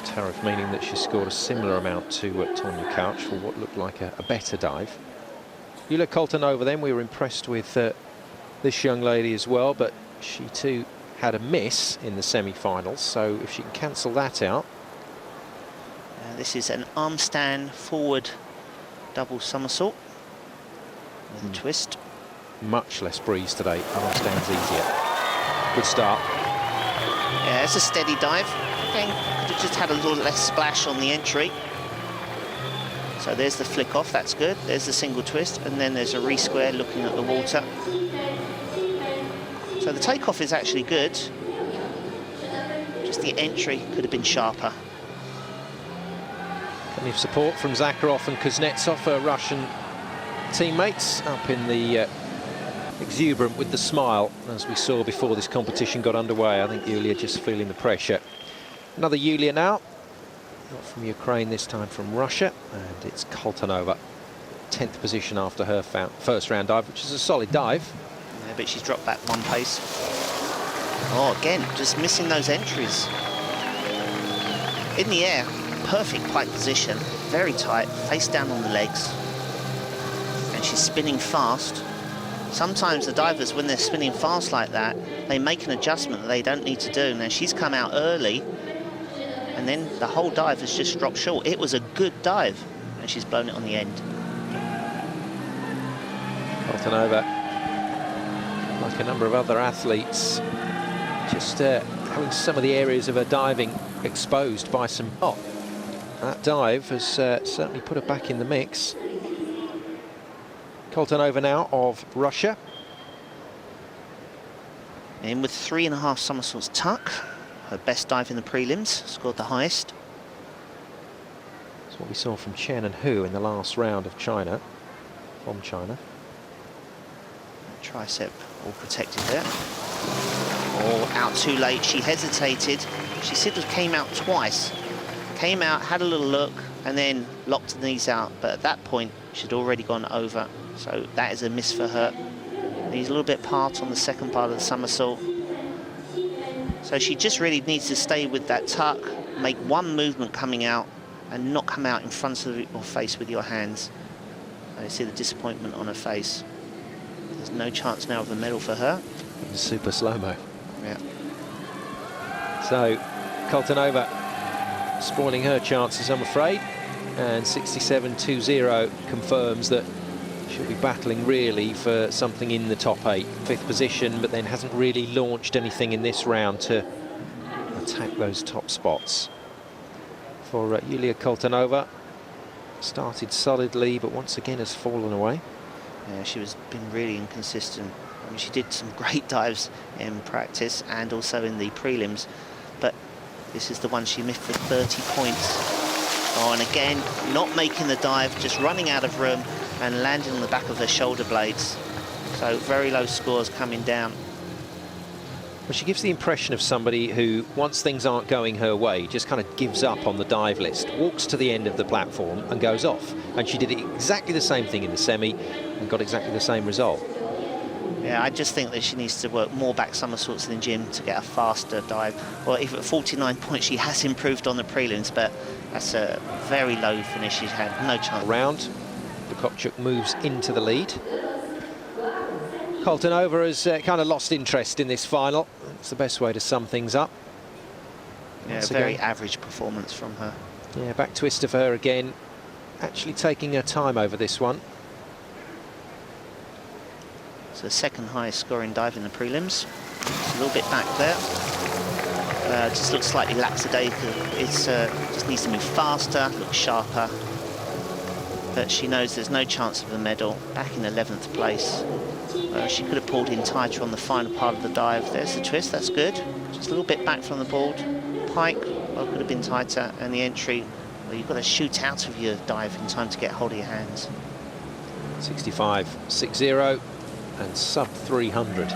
tariff, meaning that she scored a similar amount to Tonya Couch for what looked like a better dive. Yulia Koltunova, then, we were impressed with this young lady as well, but she too had a miss in the semi-finals, so if she can cancel that out. This is an arm stand forward double somersault with a twist. Much less breeze today, arm stands easier. Good start. Yeah, it's a steady dive. Again, could have just had a little less splash on the entry. So there's the flick off, that's good. There's the single twist, and then there's a re-square looking at the water. So the takeoff is actually good. Just the entry could have been sharper. Plenty of support from Zakharov and Kuznetsov, her Russian teammates, up in the exuberant with the smile, as we saw before this competition got underway. I think Yulia just feeling the pressure. Another Yulia now, not from Ukraine, this time from Russia, and it's Koltunova, 10th position after her first round dive, which is a solid dive. Yeah, but she's dropped back one pace. Oh, again, just missing those entries. In the air, perfect pike position, very tight, face down on the legs, and she's spinning fast. Sometimes the divers, when they're spinning fast like that, they make an adjustment that they don't need to do. Now, she's come out early, and then the whole dive has just dropped short. It was a good dive, and she's blown it on the end. Koltunova, like a number of other athletes, just having some of the areas of her diving exposed by some hot. That dive has certainly put her back in the mix. Koltunova now of Russia. In with 3.5 somersaults tuck. Her best dive in the prelims, scored the highest. That's what we saw from Chen and Hu in the last round of China, from China. Tricep all protected there. Oh, out too late. She hesitated. She said it came out twice. Came out, had a little look, and then locked the knees out. But at that point, she'd already gone over. So that is a miss for her. Needs a little bit part on the second part of the somersault. So she just really needs to stay with that tuck, make one movement coming out, and not come out in front of your face with your hands. And you see the disappointment on her face. There's no chance now of a medal for her. Super slow-mo. Yeah. So Koltunova spoiling her chances, I'm afraid. And 67.20 confirms that she'll be battling really for something in the top 8. 5th position, but then hasn't really launched anything in this round to attack those top spots. For Yulia Koltunova, started solidly, but once again has fallen away. Yeah, she was been really inconsistent. I mean, she did some great dives in practice and also in the prelims, but this is the one she missed for 30 points. Oh, and again, not making the dive, just running out of room and landing on the back of her shoulder blades. So very low scores coming down. Well, she gives the impression of somebody who, once things aren't going her way, just kind of gives up on the dive list, walks to the end of the platform and goes off. And she did exactly the same thing in the semi and got exactly the same result. Yeah, I just think that she needs to work more back somersaults in the gym to get a faster dive. Well, if at 49 points, she has improved on the prelims, but that's a very low finish. She's had no chance. Round, Kopchuk moves into the lead. Koltunova has kind of lost interest in this final. That's the best way to sum things up. Yeah, very average performance from her. Yeah, back twist of her again. Actually taking her time over this one. So second highest scoring dive in the prelims. It's a little bit back there. Just looks slightly lackadaisical. It's just needs to move faster, look sharper. But she knows there's no chance of a medal. Back in 11th place. She could have pulled in tighter on the final part of the dive. There's the twist, that's good. Just a little bit back from the board. Pike, well, could have been tighter. And the entry, well, you've got to shoot out of your dive in time to get hold of your hands. 65.60 and sub 300.